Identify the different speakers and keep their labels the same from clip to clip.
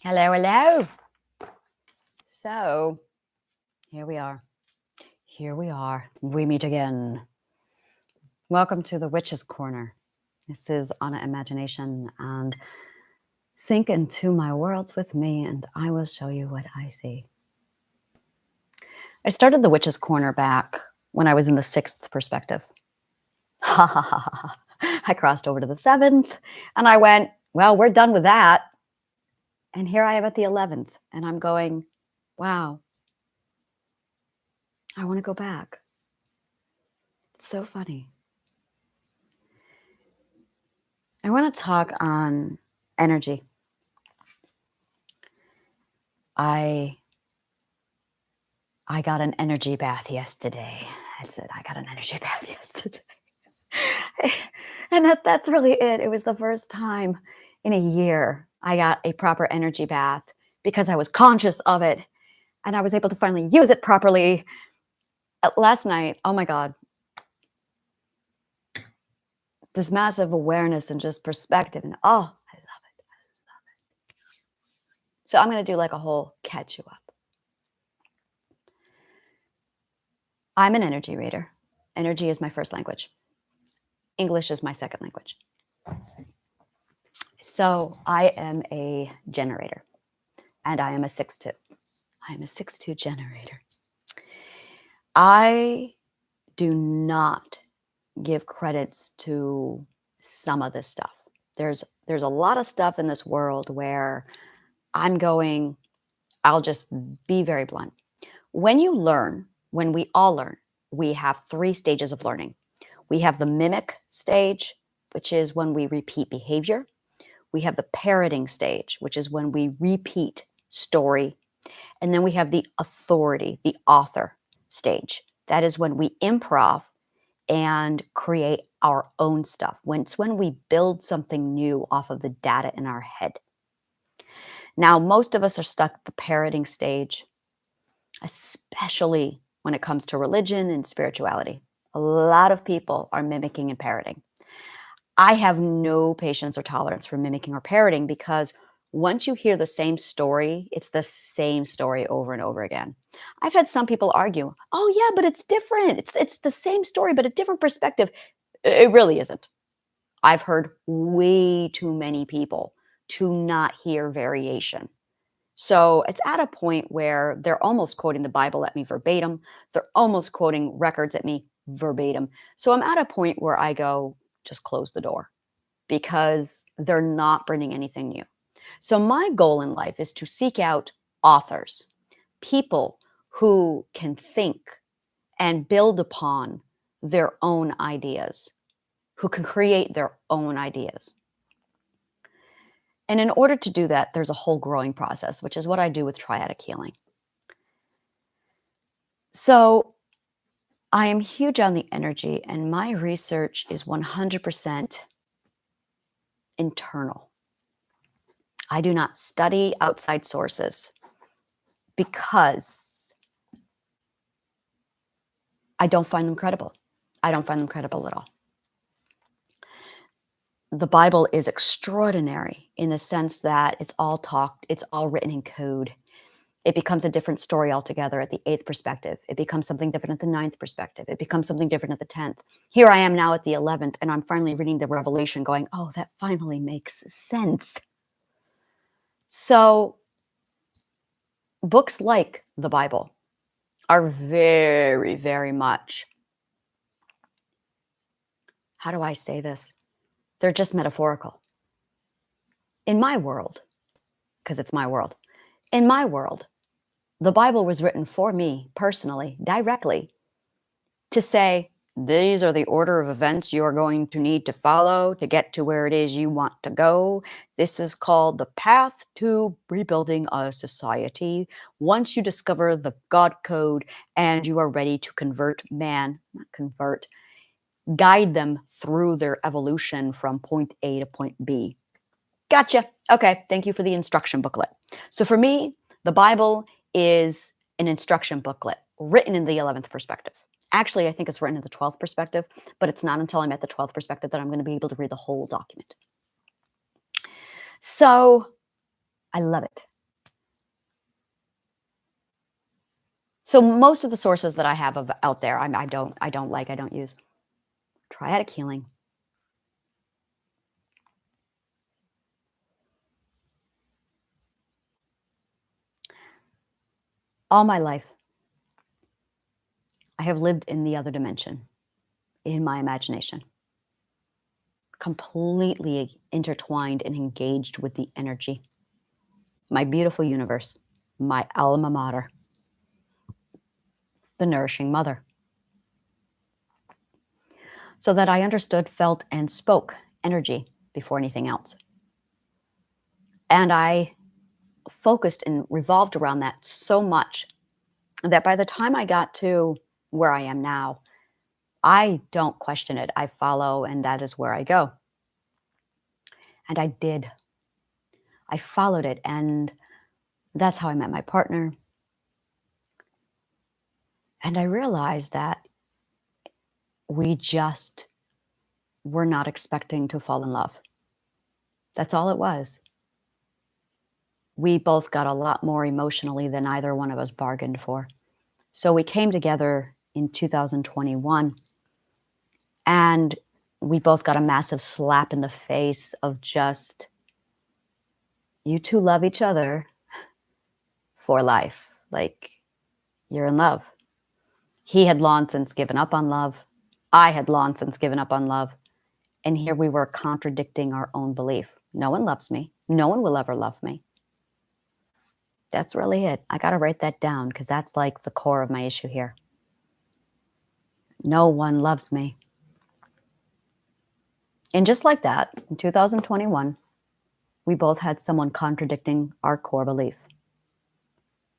Speaker 1: Hello, hello. So, here we are. Here we are. We meet again. Welcome to the Witch's Corner. This is Anna Imagination, and sink into my worlds with me, and I will show you what I see. I started the Witch's Corner back when I was in the 6th perspective. Ha ha ha ha. I crossed over to the 7th, and I went, well, we're done with that. And here I am at the 11th, and I'm going, wow, I want to go back. It's so funny. I want to talk on energy. I got an energy bath yesterday. That's it. I got an energy bath yesterday. And that's really it. It was the first time in a year I got a proper energy bath because I was conscious of it and I was able to finally use it properly. Last night, oh my God, this massive awareness and just perspective. And oh, I love it. I love it. So I'm going to do like a whole catch you up. I'm an energy reader. Energy is my first language. English is my second language. So I am a generator, and I am a 6-2. I am a 6-2 generator. I do not give credits to some of this stuff. There's a lot of stuff in this world where I'm going, I'll just be very blunt. When you learn, when we all learn, we have 3 stages of learning. We have the mimic stage, which is when we repeat behavior. We have the parroting stage, which is when we repeat story. And then we have the authority, the author stage. That is when we improv and create our own stuff. It's when we build something new off of the data in our head. Now, most of us are stuck at the parroting stage, especially when it comes to religion and spirituality. A lot of people are mimicking and parroting. I have no patience or tolerance for mimicking or parroting because once you hear the same story, it's the same story over and over again. I've had some people argue, oh yeah, but it's different. It's the same story, but a different perspective. It really isn't. I've heard way too many people to not hear variation. So it's at a point where they're almost quoting the Bible at me verbatim. They're almost quoting records at me verbatim. So I'm at a point where I go, just close the door because they're not bringing anything new. So my goal in life is to seek out authors, people who can think and build upon their own ideas, who can create their own ideas. And in order to do that, there's a whole growing process, which is what I do with triadic healing. So I am huge on the energy, and my research is 100% internal. I do not study outside sources because I don't find them credible. I don't find them credible at all. The Bible is extraordinary in the sense that it's all talked, it's all written in code. It becomes a different story altogether at the 8th perspective. It becomes something different at the 9th perspective. It becomes something different at the 10th. Here I am now at the 11th, and I'm finally reading the Revelation going, oh, that finally makes sense. So books like the Bible are very, very much, how do I say this? They're just metaphorical. In my world, because it's my world, in my world, the Bible was written for me personally, directly, to say, these are the order of events you are going to need to follow to get to where it is you want to go. This is called the path to rebuilding a society. Once you discover the God code and you are ready to convert man, not convert, guide them through their evolution from point A to point B. Gotcha. Okay, thank you for the instruction booklet. So for me, the Bible is an instruction booklet written in the 11th perspective. Actually, I think it's written in the 12th perspective, but it's not until I'm at the 12th perspective that I'm going to be able to read the whole document. So I love it. So most of the sources that I have of out there, I don't use. Triadic healing. All my life, I have lived in the other dimension, in my imagination, completely intertwined and engaged with the energy. My beautiful universe, my alma mater, the nourishing mother. So that I understood, felt, and spoke energy before anything else. And I focused and revolved around that so much that by the time I got to where I am now, I don't question it. I follow, and that is where I go. And I did. I followed it, and that's how I met my partner. And I realized that we just were not expecting to fall in love. That's all it was. We both got a lot more emotionally than either one of us bargained for. So we came together in 2021, and we both got a massive slap in the face of just, you two love each other for life. Like, you're in love. He had long since given up on love. I had long since given up on love. And here we were contradicting our own belief. No one loves me. No one will ever love me. That's really it. I got to write that down because that's like the core of my issue here. No one loves me. And just like that, in 2021, we both had someone contradicting our core belief.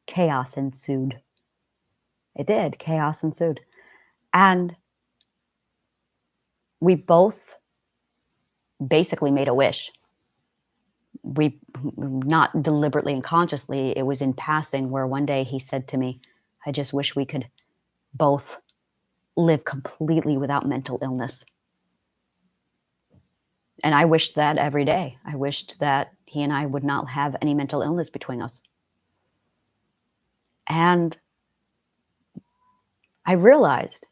Speaker 1: Chaos ensued. It did. Chaos ensued. And we both basically made a wish. We, not deliberately and consciously, it was in passing, where one day he said to me, I just wish we could both live completely without mental illness. And I wished that every day. I wished that he and I would not have any mental illness between us. And I realized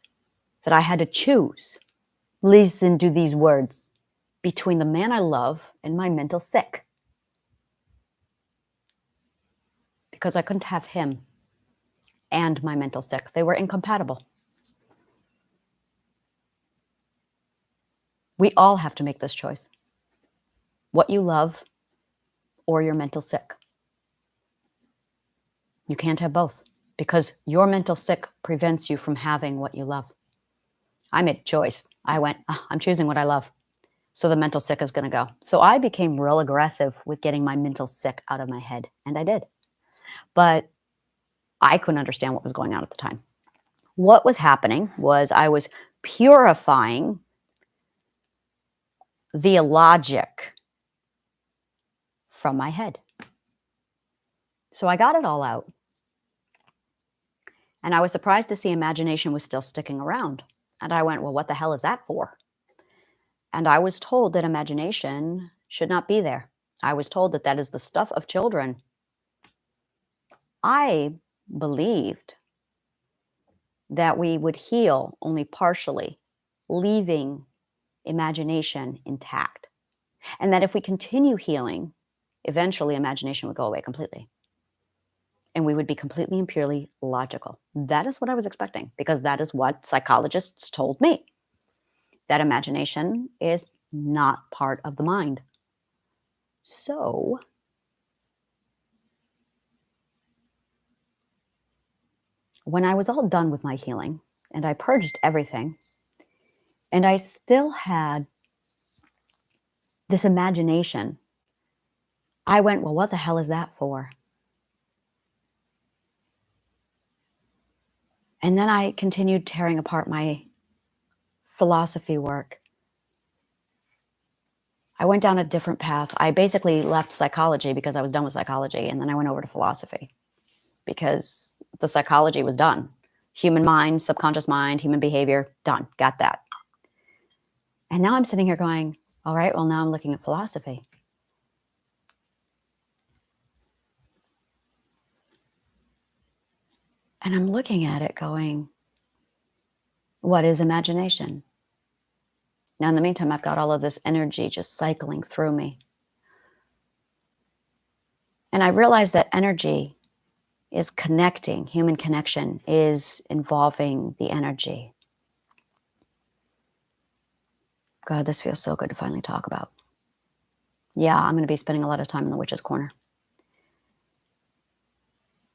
Speaker 1: that I had to choose, listen to these words, between the man I love and my mental sick. Because I couldn't have him and my mental sick. They were incompatible. We all have to make this choice. What you love or your mental sick. You can't have both because your mental sick prevents you from having what you love. I made a choice. I went, I'm choosing what I love. So the mental sick is going to go. So I became real aggressive with getting my mental sick out of my head. And I did. But I couldn't understand what was going on at the time. What was happening was I was purifying the logic from my head. So I got it all out. And I was surprised to see imagination was still sticking around. And I went, well, what the hell is that for? And I was told that imagination should not be there. I was told that that is the stuff of children. I believed that we would heal only partially, leaving imagination intact. And that if we continue healing, eventually imagination would go away completely. And we would be completely and purely logical. That is what I was expecting, because that is what psychologists told me. That imagination is not part of the mind. So when I was all done with my healing and I purged everything, and I still had this imagination, I went, well, what the hell is that for? And then I continued tearing apart my philosophy work. I went down a different path. I basically left psychology because I was done with psychology, and then I went over to philosophy because the psychology was done. Human mind, subconscious mind, human behavior, done. Got that. And now I'm sitting here going, all right, well, now I'm looking at philosophy. And I'm looking at it going, what is imagination? Now, in the meantime, I've got all of this energy just cycling through me. And I realize that energy is connecting, human connection is involving the energy. God, this feels so good to finally talk about. Yeah, I'm going to be spending a lot of time in the witch's corner.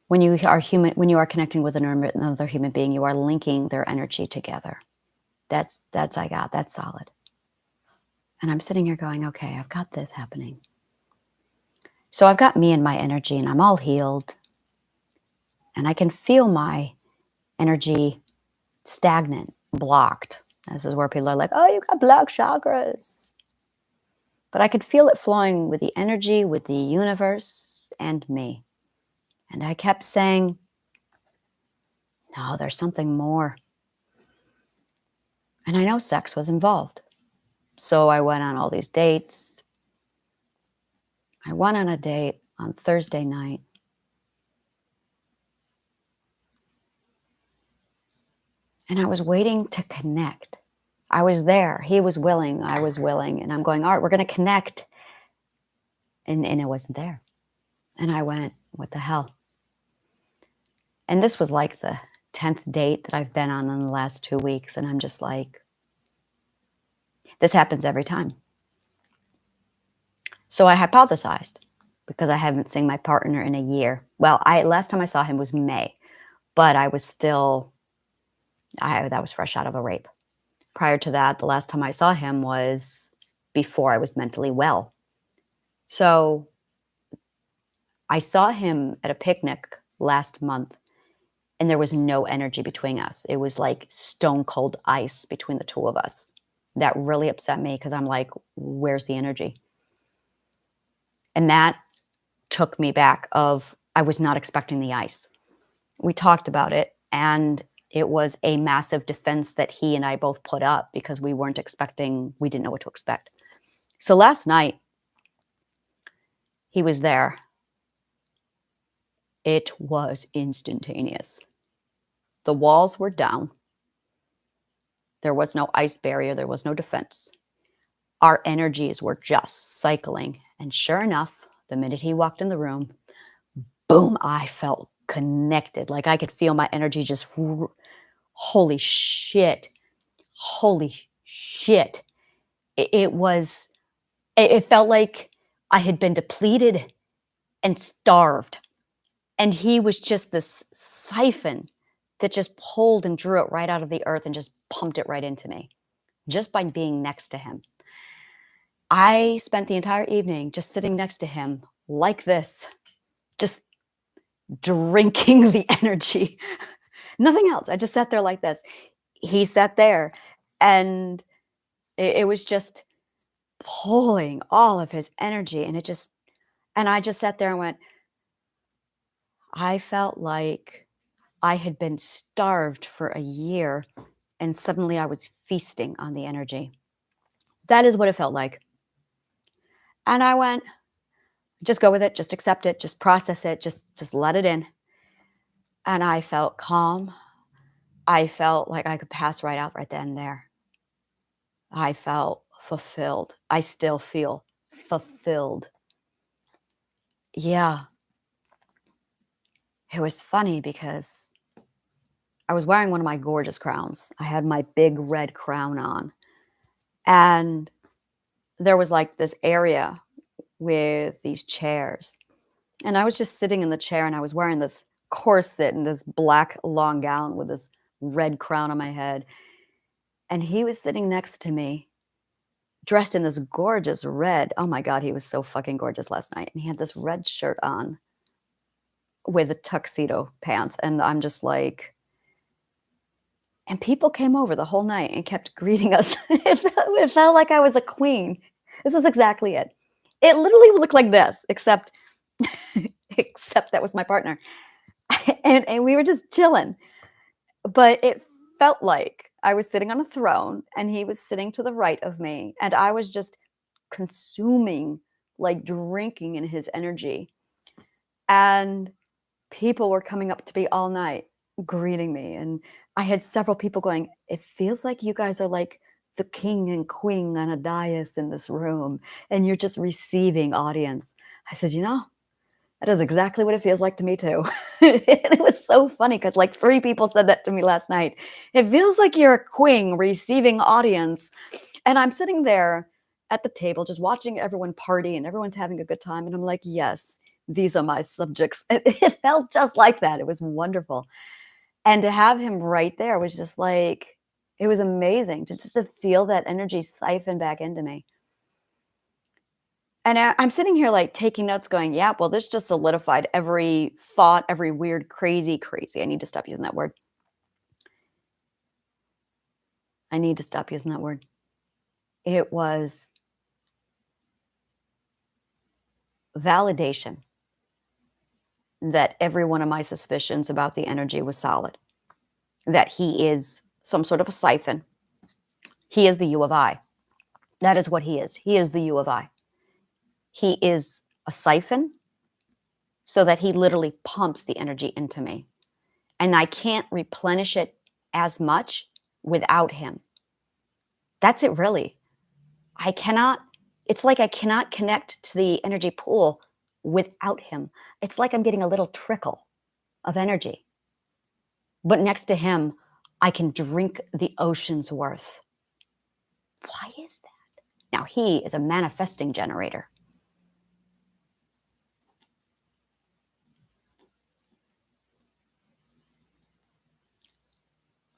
Speaker 1: When you are human, when you are connecting with another human being, you are linking their energy together. That's that's solid. And I'm sitting here going, okay, I've got this happening. So I've got me and my energy, and I'm all healed. And I can feel my energy stagnant, blocked. This is where people are like, oh, you got blocked chakras. But I could feel it flowing with the energy, with the universe, and me. And I kept saying, no, there's something more. And I know sex was involved. So I went on all these dates. I went on a date on Thursday night. And I was waiting to connect. I was there. He was willing. I was willing. And I'm going, all right, we're going to connect. And it wasn't there. And I went, what the hell? And this was like the 10th date that I've been on in the last 2 weeks. And I'm just like, this happens every time. So I hypothesized because I haven't seen my partner in a year. Well, last time I saw him was May, but I was still, that was fresh out of a rape. Prior to that, the last time I saw him was before I was mentally well. So I saw him at a picnic last month, and there was no energy between us. It was like stone cold ice between the two of us. That really upset me because I'm like, where's the energy? And that took me back of, I was not expecting the ice. We talked about it, and it was a massive defense that he and I both put up because we didn't know what to expect. So last night, he was there. It was instantaneous. The walls were down. There was no ice barrier. There was no defense. Our energies were just cycling. And sure enough, the minute he walked in the room, boom, I felt connected. Like I could feel my energy just, holy shit. Holy shit. It felt like I had been depleted and starved. And he was just this siphon that just pulled and drew it right out of the earth and just pumped it right into me just by being next to him. I spent the entire evening just sitting next to him like this, just drinking the energy. Nothing else. I just sat there like this. He sat there, and it was just pulling all of his energy. And I just sat there and went, I felt like I had been starved for a year, and suddenly I was feasting on the energy. That is what it felt like. And I went, just go with it, just accept it, just process it, just let it in. And I felt calm. I felt like I could pass right out right then and there. I felt fulfilled. I still feel fulfilled. Yeah. It was funny because I was wearing one of my gorgeous crowns. I had my big red crown on. And there was like this area with these chairs. And I was just sitting in the chair, and I was wearing this corset and this black long gown with this red crown on my head. And he was sitting next to me, dressed in this gorgeous red. Oh my God, he was so fucking gorgeous last night. And he had this red shirt on with the tuxedo pants. And I'm just like, and people came over the whole night and kept greeting us. It felt like I was a queen. This is exactly it. It literally looked like this, except that was my partner. And we were just chilling. But it felt like I was sitting on a throne, and he was sitting to the right of me. And I was just consuming, like drinking in his energy. And people were coming up to me all night greeting me. And I had several people going, "It feels like you guys are like the king and queen on a dais in this room, and you're just receiving audience." I said, that is exactly what it feels like to me too. And it was so funny because like three people said that to me last night. It feels like you're a queen receiving audience. And I'm sitting there at the table just watching everyone party and everyone's having a good time. And I'm like, yes, these are my subjects. It felt just like that. It was wonderful. And to have him right there was just like, it was amazing to feel that energy siphon back into me. And I'm sitting here like taking notes going, yeah, well, this just solidified every thought, every weird, crazy, crazy. I need to stop using that word. I need to stop using that word. It was validation that every one of my suspicions about the energy was solid, that he is some sort of a siphon. He is the U of I. That is what he is. He is the U of I. He is a siphon so that he literally pumps the energy into me. And I can't replenish it as much without him. That's it, really. I cannot, it's like I cannot connect to the energy pool without him. It's like I'm getting a little trickle of energy. But next to him, I can drink the ocean's worth. Why is that? Now, he is a manifesting generator.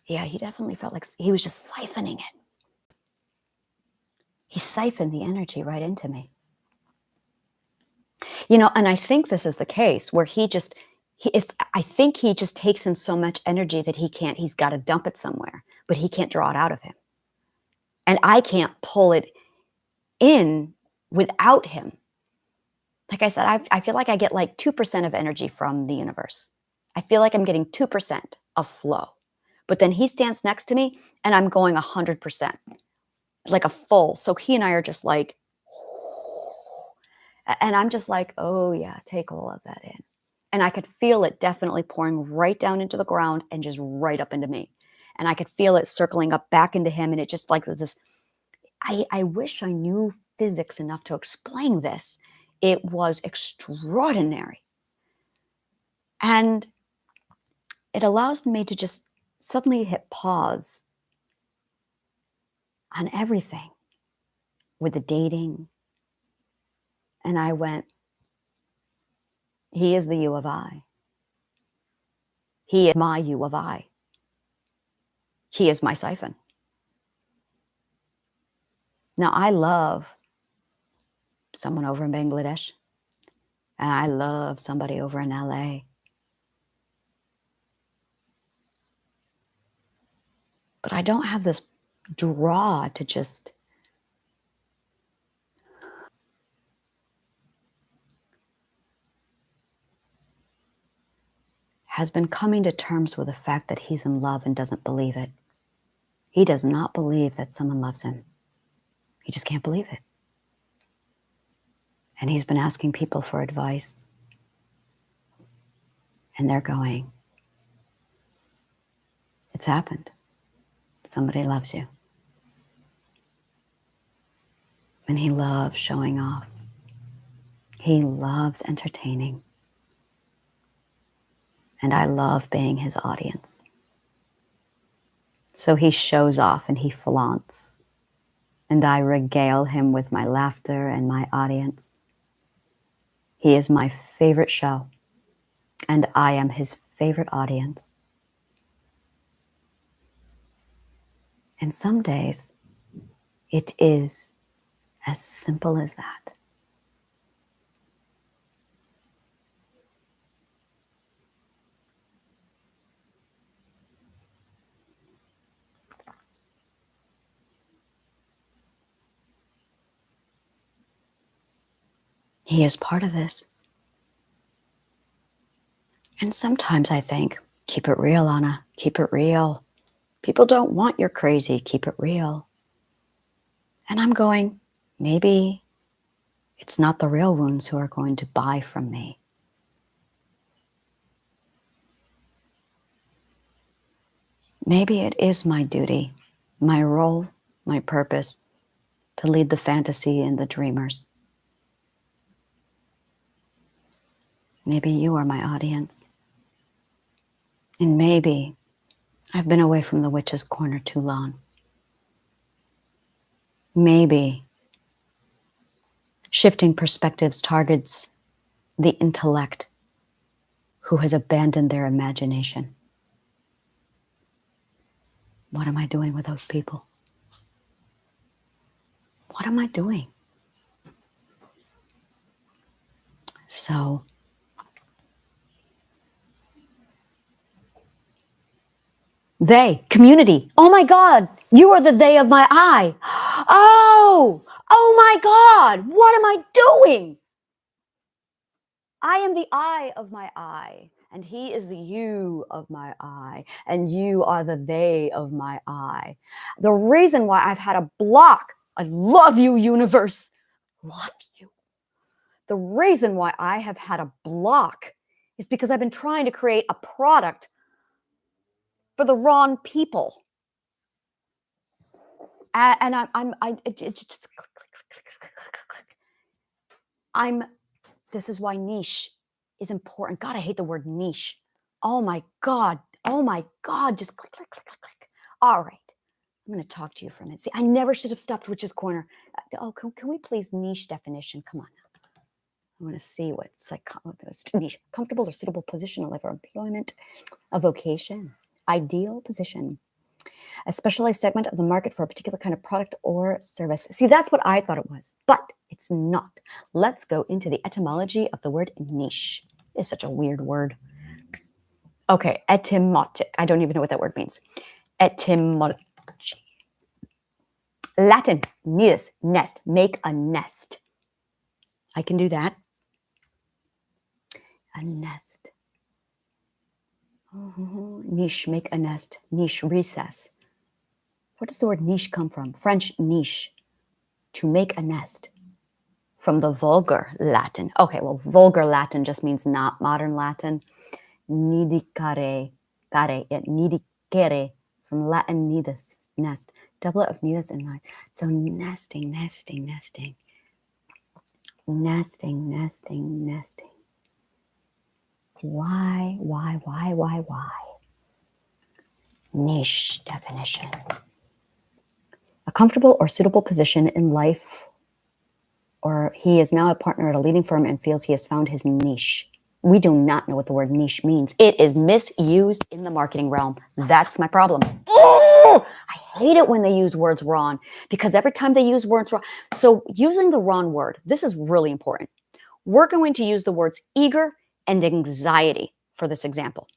Speaker 1: Yeah, he definitely felt like he was just siphoning it. He siphoned the energy right into me. And I think this is the case where I think he just takes in so much energy that he's got to dump it somewhere, but he can't draw it out of him. And I can't pull it in without him. Like I said, I feel like I get like 2% of energy from the universe. I feel like I'm getting 2% of flow. But then he stands next to me and I'm going 100%, like a full. So he and I are just like, and I'm just like, oh yeah, take all of that in. And I could feel it definitely pouring right down into the ground and just right up into me. And I could feel it circling up back into him. And it just like was this, I wish I knew physics enough to explain this. It was extraordinary. And it allows me to just suddenly hit pause on everything with the dating. And I went, he is the U of I. He is my U of I. He is my siphon. Now, I love someone over in Bangladesh, and I love somebody over in LA. But I don't have this draw to just has been coming to terms with the fact that he's in love and doesn't believe it. He does not believe that someone loves him. He just can't believe it. And he's been asking people for advice. And they're going, it's happened. Somebody loves you. And he loves showing off. He loves entertaining. And I love being his audience. So he shows off and he flaunts. And I regale him with my laughter and my audience. He is my favorite show. And I am his favorite audience. And some days, it is as simple as that. He is part of this. And sometimes I think, keep it real, Anna. Keep it real. People don't want your crazy. Keep it real. And I'm going, maybe it's not the real wounds who are going to buy from me. Maybe it is my duty, my role, my purpose to lead the fantasy and the dreamers. Maybe you are my audience. And maybe I've been away from the witch's corner too long. Maybe shifting perspectives targets the intellect who has abandoned their imagination. What am I doing with those people? What am I doing? So, they, community. Oh my God, you are the they of my eye. Oh my God, what am I doing? I am the I of my eye, and he is the you of my eye, and you are the they of my eye. The reason why I've had a block, I love you, universe, love you. The reason why I have had a block is because I've been trying to create a product for the wrong people. And this is why niche is important. God, I hate the word niche. Oh my God, just click, click, click, click, click. All right, I'm going to talk to you for a minute. See, I never should have stopped Witch's Corner. Oh, can we please niche definition? Come on. I want to see what's like niche, comfortable or suitable position, a level of employment, a vocation, ideal position, a specialized segment of the market for a particular kind of product or service. See, that's what I thought it was, but it's not. Let's go into the etymology of the word niche. It's such a weird word. Okay, etymotic. I don't even know what that word means. Etymology. Latin, nidus, nest, make a nest. I can do that. A nest. Niche, make a nest. Niche, recess. Where does the word niche come from? French niche, to make a nest. From the vulgar Latin. Okay, well, vulgar Latin just means not modern Latin. Nidicare, nidicere, from Latin nidus, nest. Doublet of nidus and nine. So nesting. Why? Niche definition. A comfortable or suitable position in life, or he is now a partner at a leading firm and feels he has found his niche. We do not know what the word niche means. It is misused in the marketing realm. That's my problem. Oh, I hate it when they use words wrong, because every time they use words wrong. So using the wrong word, this is really important. We're going to use the words eager and anxiety for this example.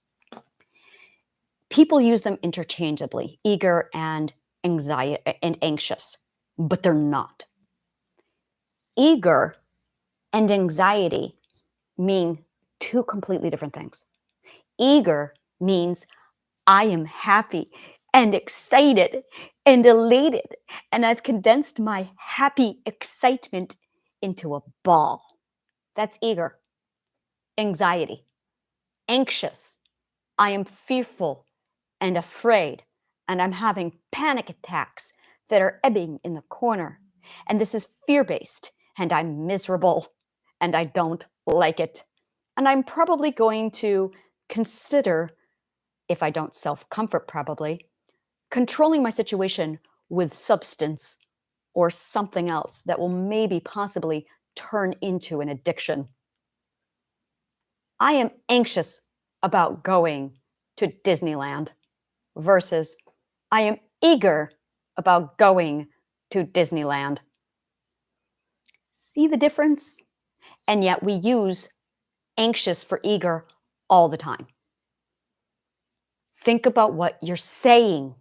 Speaker 1: People use them interchangeably, eager and anxiety and anxious, but they're not. Eager and anxiety mean two completely different things. Eager means I am happy and excited and elated, and I've condensed my happy excitement into a ball. That's eager. Anxiety. Anxious. I am fearful and afraid, and I'm having panic attacks that are ebbing in the corner. And this is fear-based, and I'm miserable, and I don't like it. And I'm probably going to consider, if I don't self-comfort probably, controlling my situation with substance or something else that will maybe possibly turn into an addiction. I am anxious about going to Disneyland versus I am eager about going to Disneyland. See the difference? And yet we use anxious for eager all the time. Think about what you're saying.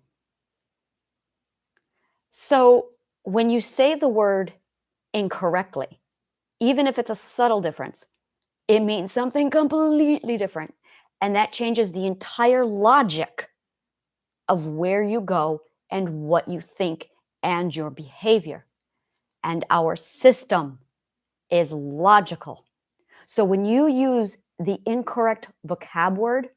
Speaker 1: So when you say the word incorrectly, even if it's a subtle difference, it means something completely different. And that changes the entire logic of where you go and what you think and your behavior. And our system is logical. So when you use the incorrect vocab word,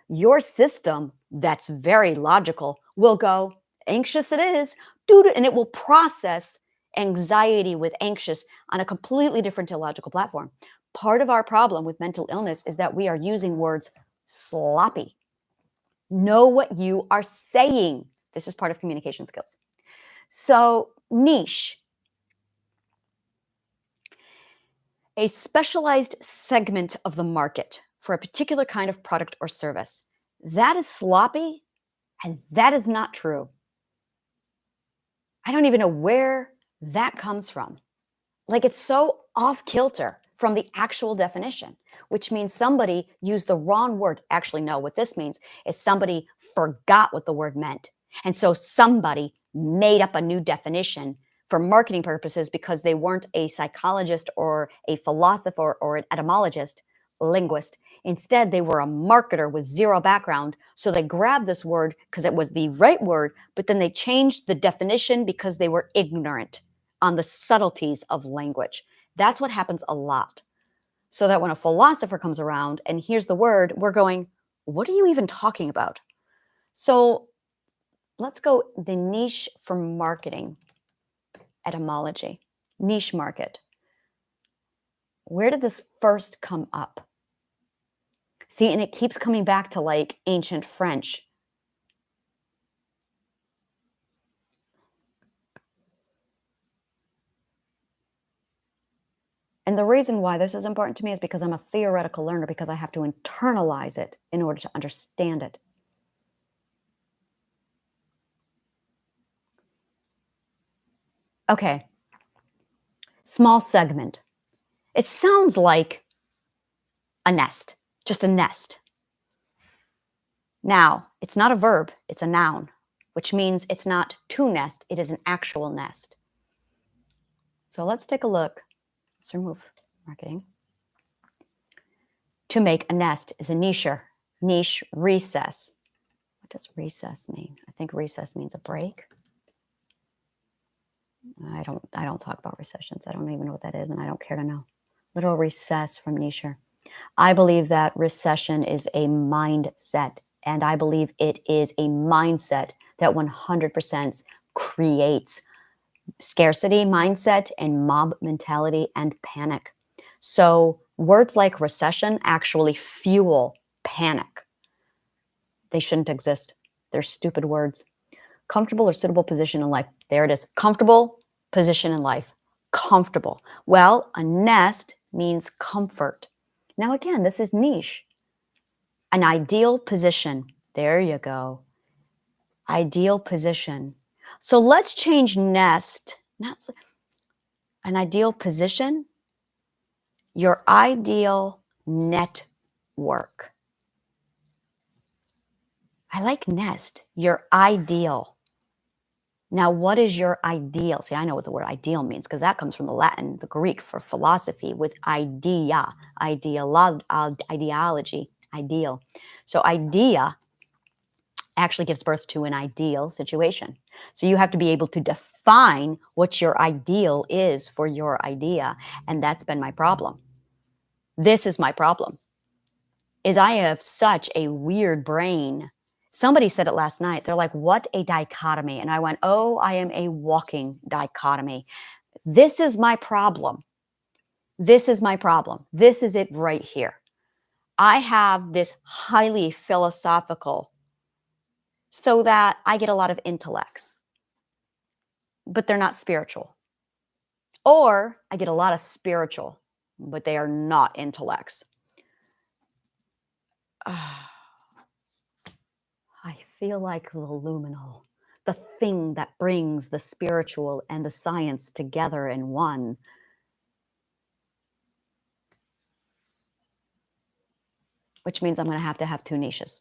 Speaker 1: your system that's very logical will go, anxious it is, doo-doo, and it will process anxiety with anxious on a completely different illogical platform. Part of our problem with mental illness is that we are using words sloppy. Know what you are saying. This is part of communication skills. So, niche, a specialized segment of the market for a particular kind of product or service. That is sloppy, and that is not true. I don't even know where that comes from. Like, it's so off kilter from the actual definition, which means somebody used the wrong word. Actually, no, what this means is somebody forgot what the word meant. And so somebody made up a new definition for marketing purposes because they weren't a psychologist or a philosopher or an etymologist, linguist. Instead, they were a marketer with zero background. So they grabbed this word because it was the right word, but then they changed the definition because they were ignorant on the subtleties of language. That's what happens a lot. So that when a philosopher comes around and hears the word, we're going, what are you even talking about? So let's go the niche for marketing etymology. Niche market. Where did this first come up? See, and it keeps coming back to like ancient French. And the reason why this is important to me is because I'm a theoretical learner, because I have to internalize it in order to understand it. Okay. Small segment. It sounds like a nest, just a nest. Now, it's not a verb, it's a noun, which means it's not to nest, it is an actual nest. So let's take a look. Let's remove marketing. To make a nest is a nicher, niche, recess. What does recess mean? I think recess means a break. I don't talk about recessions. I don't even know what that is, and I don't care to know. Literal recess from nicher. I believe that recession is a mindset, and I believe it is a mindset that 100% creates scarcity mindset and mob mentality and panic. So words like recession actually fuel panic. They shouldn't exist. They're stupid words. Comfortable or suitable position in life. There it is. Comfortable position in life. Comfortable. Well, a nest means comfort. Now, again, this is niche. An ideal position. There you go. Ideal position. So let's change nest. Not an ideal position. Your ideal network. I like nest. Your ideal. Now, what is your ideal? See, I know what the word ideal means because that comes from the Latin, the Greek for philosophy with idea, ideology, ideal. So idea actually gives birth to an ideal situation. So you have to be able to define what your ideal is for your idea. And that's been my problem. This is my problem, is I have such a weird brain. Somebody said it last night. They're like, what a dichotomy. And I went, oh, I am a walking dichotomy. This is my problem. This is my problem. This is it right here. I have this highly philosophical so that I get a lot of intellects, but they're not spiritual. Or I get a lot of spiritual, but they are not intellects. I feel like the luminal, the thing that brings the spiritual and the science together in one. Which means I'm going to have two niches.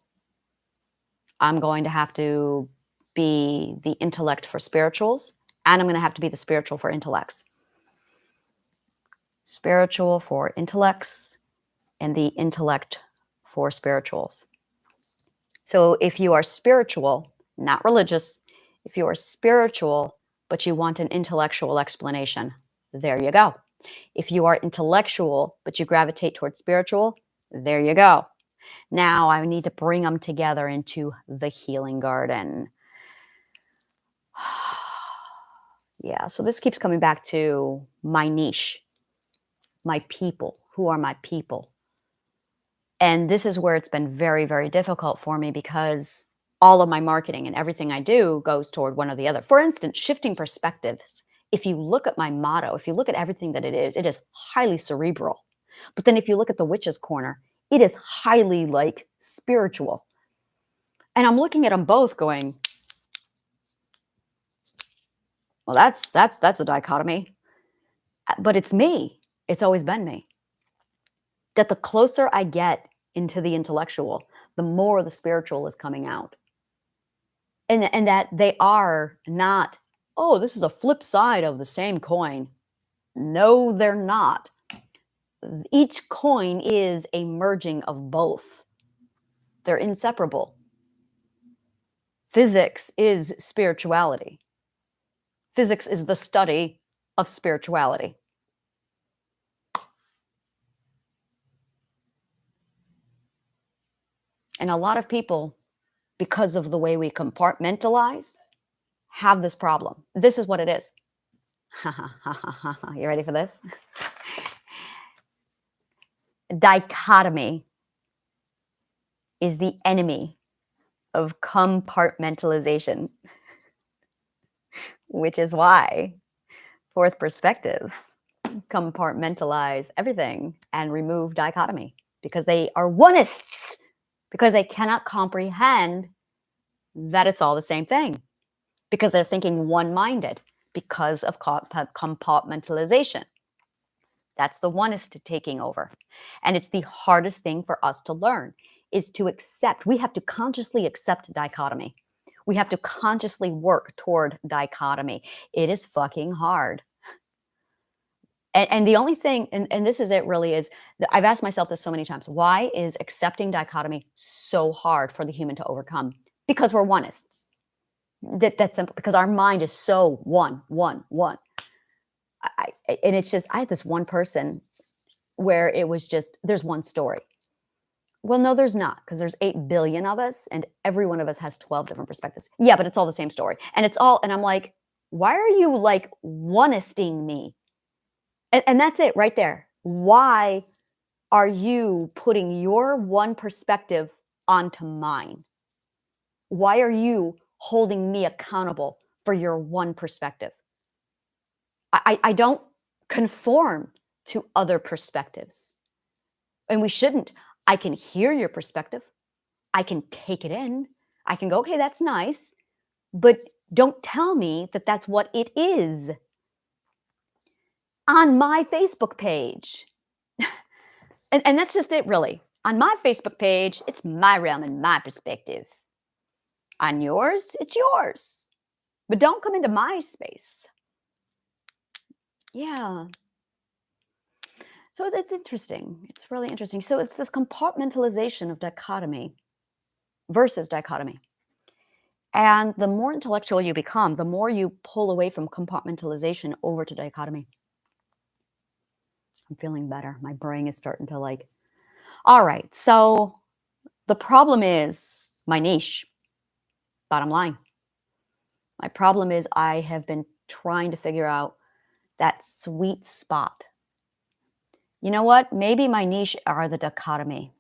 Speaker 1: I'm going to have to be the intellect for spirituals, and I'm going to have to be the spiritual for intellects. Spiritual for intellects and the intellect for spirituals. So if you are spiritual, not religious, if you are spiritual, but you want an intellectual explanation, there you go. If you are intellectual, but you gravitate towards spiritual, there you go. Now I need to bring them together into the healing garden. Yeah, so this keeps coming back to my niche, my people. Who are my people? And this is where it's been very, very difficult for me because all of my marketing and everything I do goes toward one or the other. For instance, shifting perspectives. If you look at my motto, if you look at everything that it is highly cerebral. But then if you look at the witch's corner, it is highly like spiritual. And I'm looking at them both going, well, that's a dichotomy. But it's me. It's always been me. That the closer I get into the intellectual, the more the spiritual is coming out. And that they are not, oh, this is a flip side of the same coin. No, they're not. Each coin is a merging of both. They're inseparable. Physics is spirituality. Physics is the study of spirituality. And a lot of people, because of the way we compartmentalize, have this problem. This is what it is. You ready for this? Dichotomy is the enemy of compartmentalization, which is why fourth perspectives compartmentalize everything and remove dichotomy because they are oneists, because they cannot comprehend that it's all the same thing, because they're thinking one-minded because of compartmentalization. That's the oneist taking over. And it's the hardest thing for us to learn is to accept. We have to consciously accept dichotomy. We have to consciously work toward dichotomy. It is fucking hard. And the only thing, and this is it really is, I've asked myself this so many times, why is accepting dichotomy so hard for the human to overcome? Because we're oneists. That's simple, because our mind is so one. And it's just, I had this one person where it was just, there's one story. Well, no, there's not, because there's 8 billion of us and every one of us has 12 different perspectives. Yeah, but it's all the same story. And it's all, and I'm like, why are you like oneisting me? And that's it right there. Why are you putting your one perspective onto mine? Why are you holding me accountable for your one perspective? I don't conform to other perspectives. And we shouldn't. I can hear your perspective. I can take it in. I can go, okay, that's nice. But don't tell me that that's what it is on my Facebook page. And that's just it, really. On my Facebook page, it's my realm and my perspective. On yours, it's yours. But don't come into my space. Yeah. So it's interesting. It's really interesting. So it's this compartmentalization of dichotomy versus dichotomy. And the more intellectual you become, the more you pull away from compartmentalization over to dichotomy. I'm feeling better. My brain is starting to like, all right. So the problem is my niche. Bottom line. My problem is I have been trying to figure out that sweet spot. You know what? Maybe my niche are the dichotomy.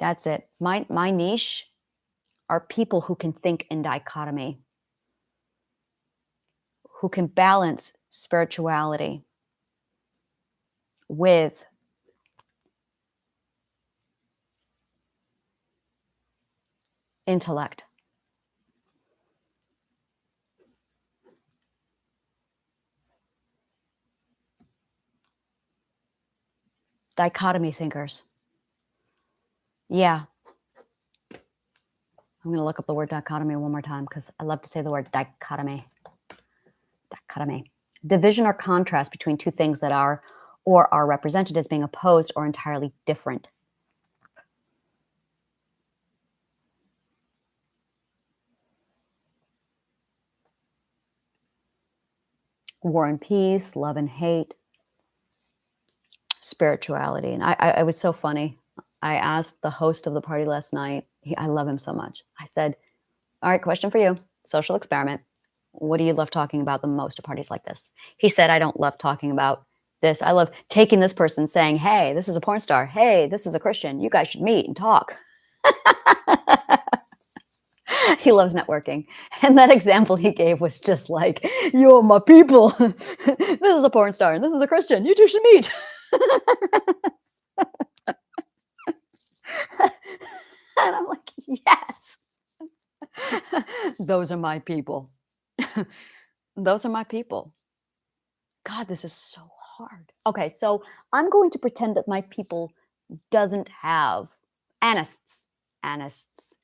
Speaker 1: That's it. My niche are people who can think in dichotomy, who can balance spirituality with intellect. Dichotomy thinkers. Yeah. I'm going to look up the word dichotomy one more time because I love to say the word dichotomy. Dichotomy. Division or contrast between two things that are or are represented as being opposed or entirely different. War and peace, love and hate. Spirituality. And I was so funny. I asked the host of the party last night. I love him so much. I said, all right, question for you. Social experiment. What do you love talking about the most at parties like this? He said, I don't love talking about this. I love taking this person saying, hey, this is a porn star. Hey, this is a Christian. You guys should meet and talk. He loves networking. And that example he gave was just like, you're my people. This is a porn star and this is a Christian. You two should meet. And I'm like, yes. Those are my people. Those are my people. God, this is so hard. Okay, so I'm going to pretend that my people doesn't have anists. Anaists.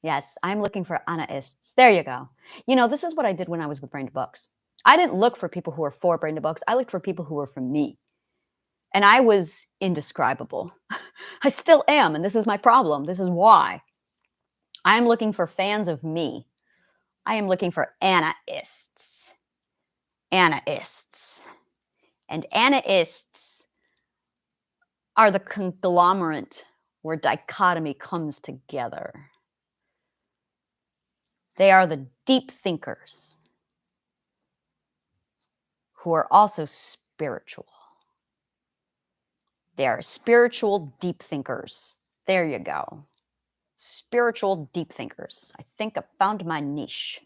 Speaker 1: Yes, I'm looking for anaists. There you go. You know, this is what I did when I was with Brain to Books. I didn't look for people who were for Brain to Books. I looked for people who were for me. And I was indescribable. I still am, and this is my problem. This is why. I am looking for fans of me. I am looking for anaists. Anaists. And anaists are the conglomerate where dichotomy comes together. They are the deep thinkers who are also spiritual. They are spiritual deep thinkers. There you go. Spiritual deep thinkers. I think I found my niche.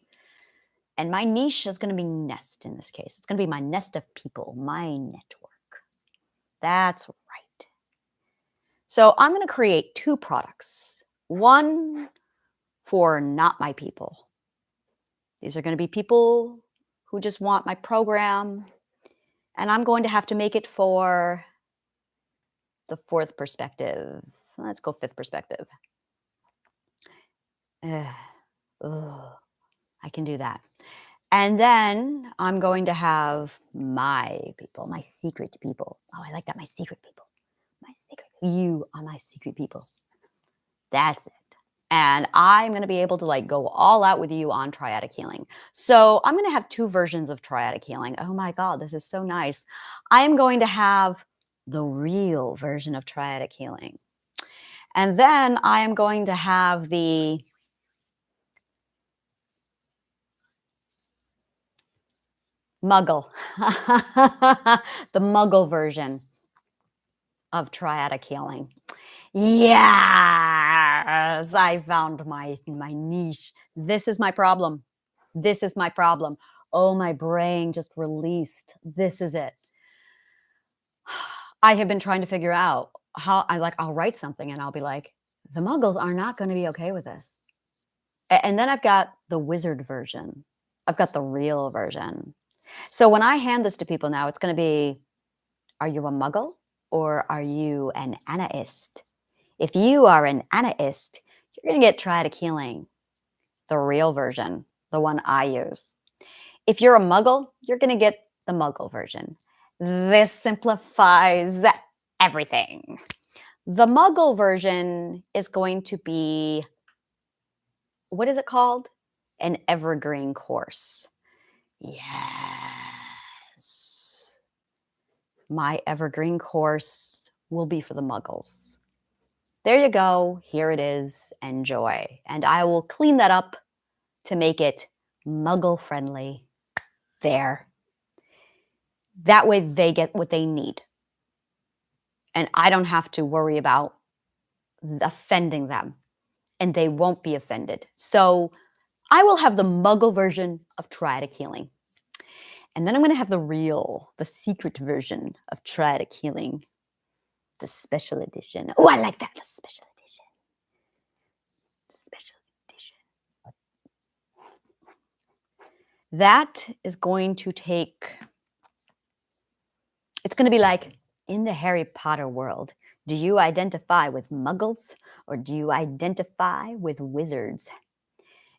Speaker 1: And my niche is going to be Nest in this case. It's going to be my nest of people, my network. That's right. So I'm going to create 2 products. One for not my people. These are going to be people who just want my program. And I'm going to have to make it for the 4th perspective. Let's go 5th perspective. I can do that. And then I'm going to have my people, my secret people. Oh, I like that. My secret people. My secret. You are my secret people. That's it. And I'm going to be able to like go all out with you on triadic healing. So I'm going to have 2 versions of triadic healing. Oh my God, this is so nice. I'm going to have the real version of triadic healing. And then I am going to have the Muggle, the Muggle version of triadic healing. Yes, I found my niche. This is my problem. This is my problem. Oh, my brain just released. This is it. I have been trying to figure out how I'll write something and I'll be like, the Muggles are not going to be okay with this. And then I've got the wizard version. I've got the real version. So when I hand this to people now, it's going to be, are you a Muggle or are you an Anaist? If you are an Anaist, you're going to get triadic healing, the real version, the one I use. If you're a Muggle, you're going to get the Muggle version. This simplifies everything. The Muggle version is going to be, what is it called? An evergreen course. Yes. My evergreen course will be for the Muggles. There you go. Here it is. Enjoy. And I will clean that up to make it Muggle friendly. There. That way they get what they need. And I don't have to worry about offending them. And they won't be offended. So I will have the Muggle version of triadic healing. And then I'm going to have the secret version of triadic healing. The special edition. Oh, I like that. The special edition. Special edition. That is going to take, it's going to be like in the Harry Potter world. Do you identify with Muggles or do you identify with wizards?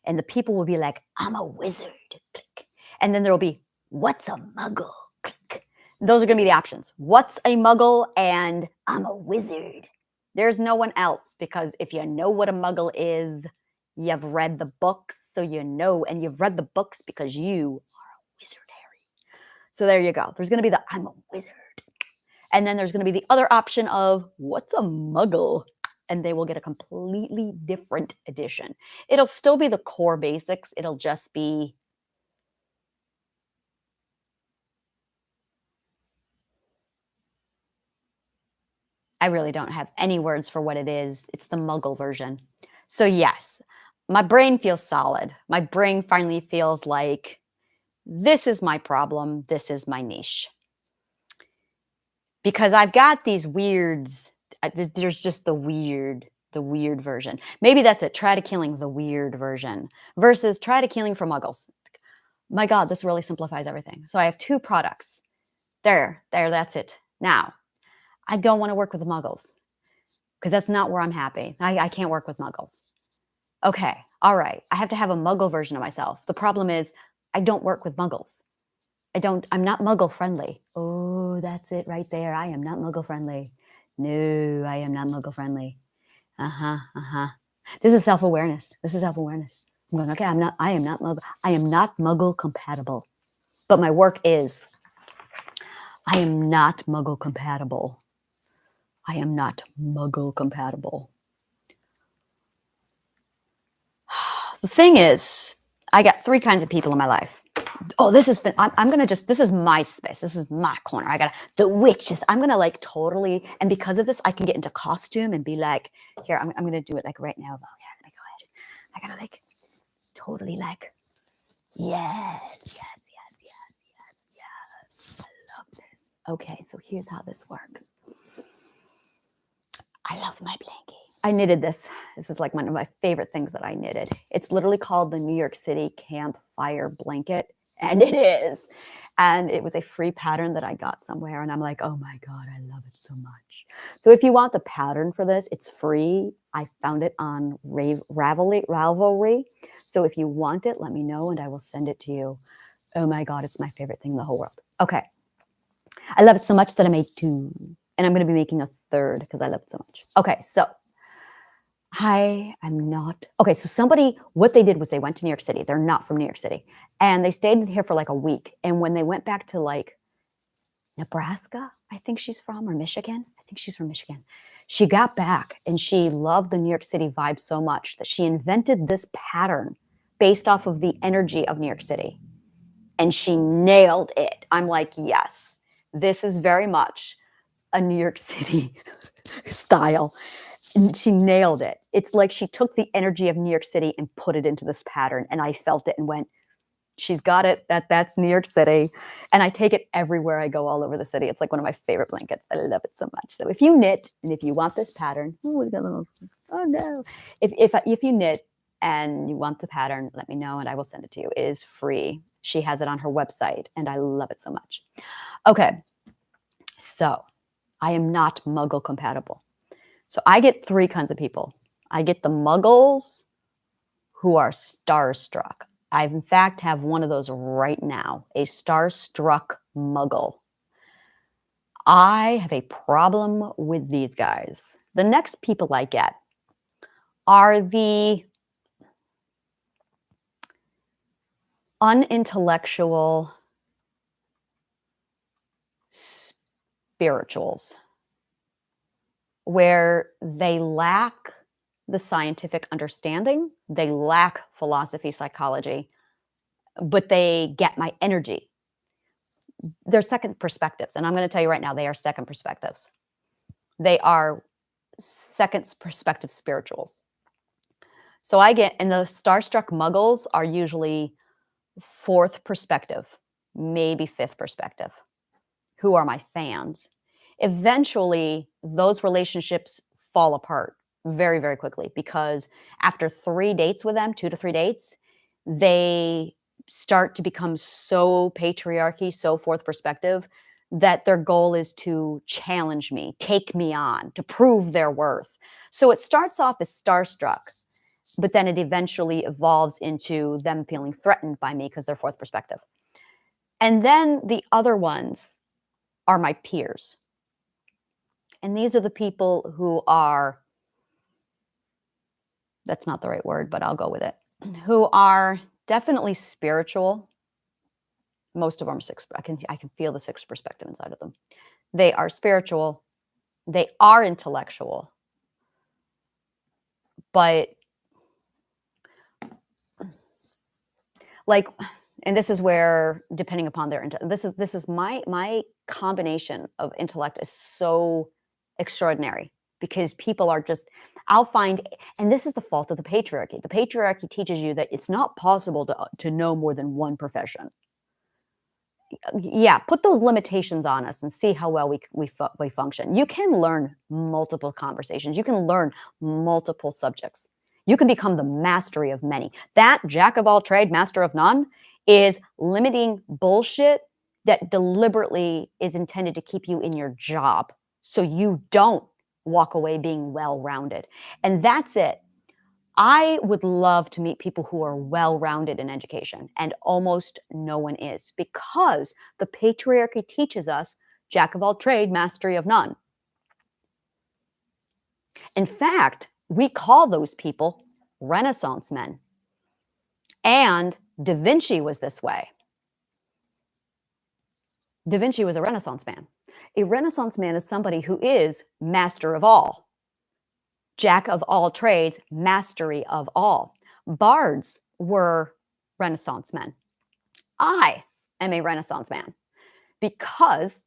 Speaker 1: And the people will be like, I'm a wizard. Click. And then there will be, what's a Muggle? Click. Those are going to be the options. What's a Muggle and I'm a wizard. There's no one else because if you know what a Muggle is, you've read the books, so you know, and you've read the books because you are a wizard, Harry. So there you go. There's going to be the I'm a wizard. And then there's going to be the other option of what's a muggle? And they will get a completely different edition. It'll still be the core basics. It'll just be I really don't have any words for what it is. It's the muggle version. So, yes, my brain feels solid. My brain finally feels like this is my problem. This is my niche. Because I've got these weirds. There's just the weird version. Maybe that's it. Try to killing the weird version versus try to killing for muggles. My God, this really simplifies everything. So I have two products. There, that's it. Now, I don't want to work with the muggles because that's not where I'm happy. I can't work with muggles. Okay, all right. I have to have a muggle version of myself. The problem is I don't work with muggles. I'm not muggle friendly. Oh, that's it right there. I am not muggle friendly. No, I am not muggle friendly. Uh-huh. This is self-awareness. I'm going, okay, I am not muggle compatible. But my work is, I am not muggle compatible. I am not muggle compatible. The thing is, I got three kinds of people in my life. Oh, this is, I'm going to just, this is my space. This is my corner. I got the witches. I'm going to like totally, and because of this, I can get into costume and be like, here, I'm going to do it like right now. Oh, yeah, let me go ahead. I got to like totally like, yes. I love this. Okay, so here's how this works. I love my blankie. I knitted this. This is like one of my favorite things that I knitted. It's literally called the New York City Campfire Blanket. And it is. And it was a free pattern that I got somewhere. And I'm like, oh my God, I love it so much. So if you want the pattern for this, it's free. I found it on Ravelry. So if you want it, let me know and I will send it to you. Oh my God, it's my favorite thing in the whole world. Okay. I love it so much that I made two. And I'm going to be making a third because I love it so much. Okay, so I am not. Okay, so somebody, what they did was they went to New York City. They're not from New York City. And they stayed here for like a week. And when they went back to like Nebraska, I think she's from, or Michigan. I think she's from Michigan. She got back and she loved the New York City vibe so much that she invented this pattern based off of the energy of New York City. And she nailed it. I'm like, yes, this is very much a New York City style. And she nailed it. It's like she took the energy of New York City and put it into this pattern. And I felt it and went, she's got it. That's New York City. And I take it everywhere I go all over the city. It's like one of my favorite blankets. I love it so much. So if you knit and if you want this pattern, oh no. If you knit and you want the pattern, let me know and I will send it to you. It is free. She has it on her website and I love it so much. Okay. So I am not muggle compatible. So I get three kinds of people. I get the muggles who are starstruck. I, in fact, have one of those right now, a starstruck muggle. I have a problem with these guys. The next people I get are the unintellectual spirituals, where they lack the scientific understanding, they lack philosophy, psychology, but they get my energy. They're second perspectives, and I'm going to tell you right now, they are second perspectives. They are second perspective spirituals. So I get, and the starstruck muggles are usually fourth perspective, maybe fifth perspective, who are my fans. Eventually, those relationships fall apart very, very quickly because after 3 dates with them, 2 to 3 dates, they start to become so patriarchy, so fourth perspective, that their goal is to challenge me, take me on, to prove their worth. So it starts off as starstruck, but then it eventually evolves into them feeling threatened by me because they're fourth perspective. And then the other ones are my peers. And these are the people who are, that's not the right word, but I'll go with it, who are definitely spiritual. Most of them are sixth. I can feel the sixth perspective inside of them. they are spiritual, they are intellectual, but like, and this is where, depending upon their this is my combination of intellect is so extraordinary because people are just, I'll find, and this is the fault of the patriarchy. The patriarchy teaches you that it's not possible to know more than one profession. Yeah, put those limitations on us and see how well we function. You can learn multiple conversations. You can learn multiple subjects. You can become the mastery of many. That jack of all trade, master of none is limiting bullshit that deliberately is intended to keep you in your job so you don't walk away being well-rounded. And that's it. I would love to meet people who are well-rounded in education, and almost no one is, because the patriarchy teaches us jack of all trade, mastery of none. In fact, we call those people Renaissance men. And Da Vinci was this way. Da Vinci was a Renaissance man. A Renaissance man is somebody who is master of all. Jack of all trades, mastery of all. Bards were Renaissance men. I am a Renaissance man because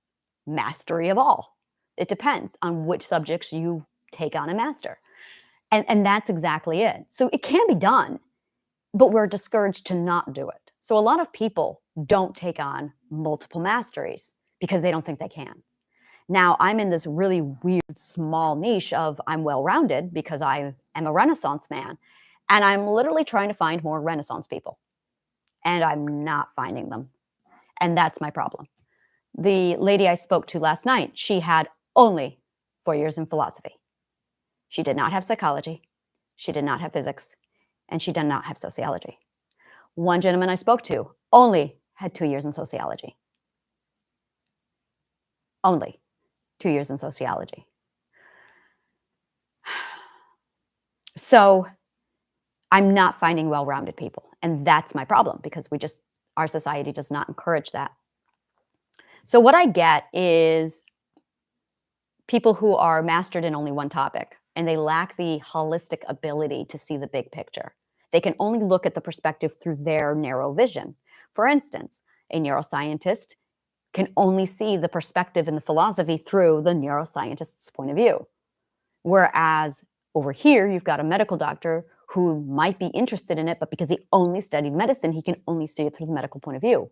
Speaker 1: mastery of all. It depends on which subjects you take on and master. And that's exactly it. So it can be done, but we're discouraged to not do it. So a lot of people don't take on multiple masteries because they don't think they can. Now, I'm in this really weird small niche of I'm well-rounded because I am a Renaissance man, and I'm literally trying to find more Renaissance people, and I'm not finding them. And that's my problem. The lady I spoke to last night, she had only 4 years in philosophy. She did not have psychology. She did not have physics, and she did not have sociology. One gentleman I spoke to only had 2 years in sociology. Only 2 years in sociology. So I'm not finding well-rounded people. And that's my problem because our society does not encourage that. So what I get is people who are mastered in only one topic and they lack the holistic ability to see the big picture. They can only look at the perspective through their narrow vision. For instance, a neuroscientist can only see the perspective and the philosophy through the neuroscientist's point of view. Whereas over here, you've got a medical doctor who might be interested in it, but because he only studied medicine, he can only see it through the medical point of view.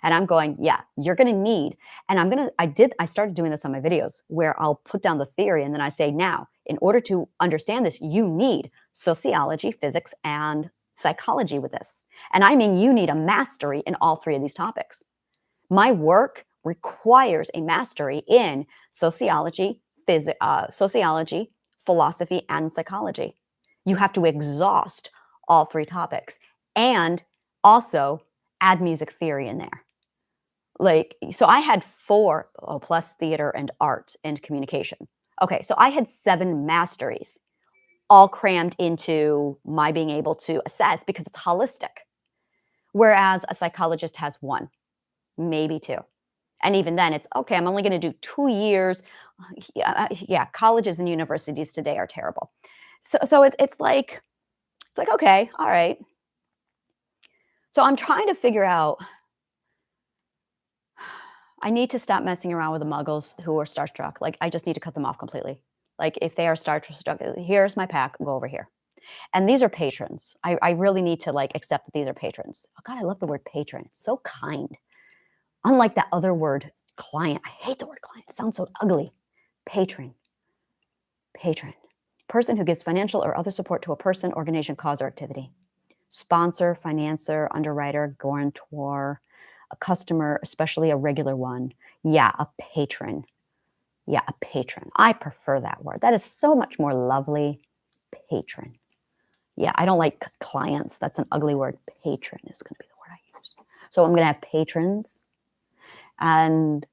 Speaker 1: And I'm going, yeah, you're going to need, and I started doing this on my videos where I'll put down the theory and then I say, now, in order to understand this, you need sociology, physics, and psychology with this. And I mean, you need a mastery in all three of these topics. My work requires a mastery in sociology, philosophy, and psychology. You have to exhaust all three topics and also add music theory in there. So I had 4, plus theater and art and communication. Okay, so I had 7 masteries all crammed into my being able to assess because it's holistic. Whereas a psychologist has 1, maybe 2. And even then it's, okay, I'm only going to do 2 years. Yeah, colleges and universities today are terrible. So it's like, okay, all right. So I'm trying to figure out, I need to stop messing around with the muggles who are starstruck. Like, I just need to cut them off completely. Like, if they are starstruck, here's my pack, go over here. And these are patrons. I really need to accept that these are patrons. Oh God, I love the word patron. It's so kind. Unlike that other word, client. I hate the word client. It sounds so ugly. Patron. Patron. Person who gives financial or other support to a person, organization, cause, or activity. Sponsor, financier, underwriter, guarantor, a customer, especially a regular one. Yeah, a patron. Yeah, a patron. I prefer that word. That is so much more lovely. Patron. Yeah, I don't like clients. That's an ugly word. Patron is going to be the word I use. So I'm going to have patrons. And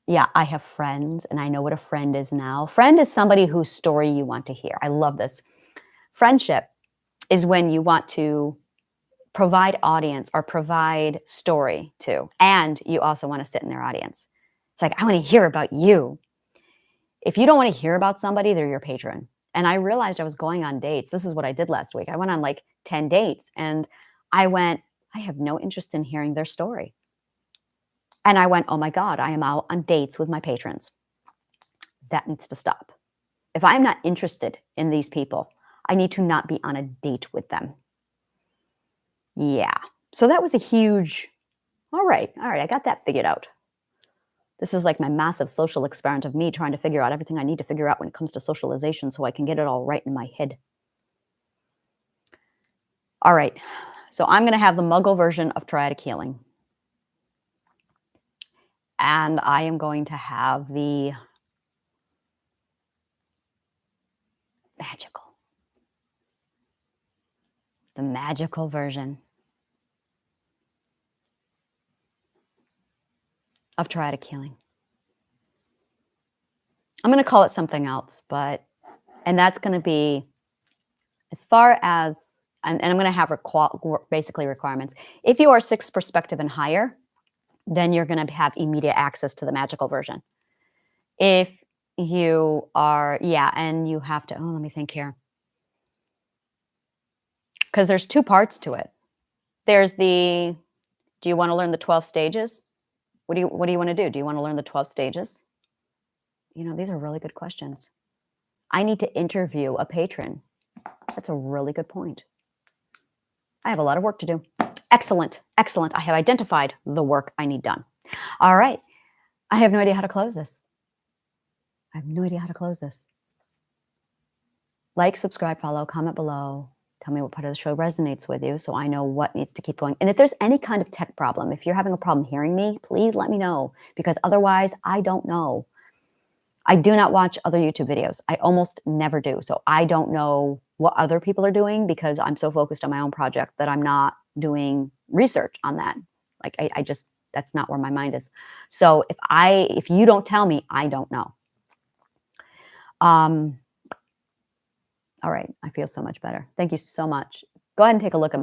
Speaker 1: yeah, I have friends, and I know what a friend is now. Friend is somebody whose story you want to hear. I love this. Friendship is when you want to provide audience or provide story to, and you also want to sit in their audience. It's like, I want to hear about you. If you don't want to hear about somebody, they're your patron. And I realized I was going on dates. This is what I did last week. I went on like 10 dates and I went, I have no interest in hearing their story. And I went, oh my God, I am out on dates with my patrons. That needs to stop. If I'm not interested in these people, I need to not be on a date with them. Yeah. So that was a huge, all right, I got that figured out. This is like my massive social experiment of me trying to figure out everything I need to figure out when it comes to socialization so I can get it all right in my head. All right. So I'm going to have the Muggle version of Triadic Healing. And I am going to have the magical version of Triadic Healing. I'm going to call it something else, and that's going to be as far as, and I'm going to have basically requirements. If you are 6th perspective and higher, then you're going to have immediate access to the magical version. If you are, and you have to, let me think here. Because there's 2 parts to it. There's do you want to learn the 12 stages? What do you want to do? Do you want to learn the 12 stages? These are really good questions. I need to interview a patron. That's a really good point. I have a lot of work to do. Excellent. Excellent. I have identified the work I need done. All right. I have no idea how to close this. Like, subscribe, follow, comment below. Tell me what part of the show resonates with you so I know what needs to keep going. And if there's any kind of tech problem, if you're having a problem hearing me, please let me know, because otherwise I don't know. I do not watch other YouTube videos. I almost never do. So I don't know what other people are doing because I'm so focused on my own project that I'm not doing research on that. Like I just, that's not where my mind is. So if you don't tell me, I don't know. All right. I feel so much better. Thank you so much. Go ahead and take a look at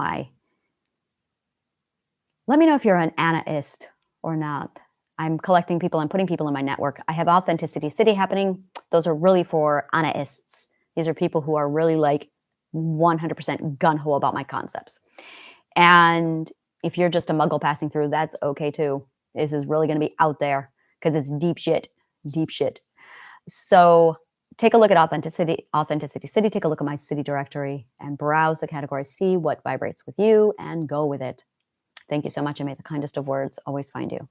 Speaker 1: let me know if you're an Anaist or not. I'm collecting people. I'm putting people in my network. I have Authenticity City happening. Those are really for Anaists. These are people who are really like 100% gung-ho about my concepts. And if you're just a Muggle passing through, that's okay too. This is really going to be out there because it's deep shit. So take a look at Authenticity City. Take a look at my city directory and browse the categories. See what vibrates with you and go with it. Thank you so much, and may the kindest of words always find you.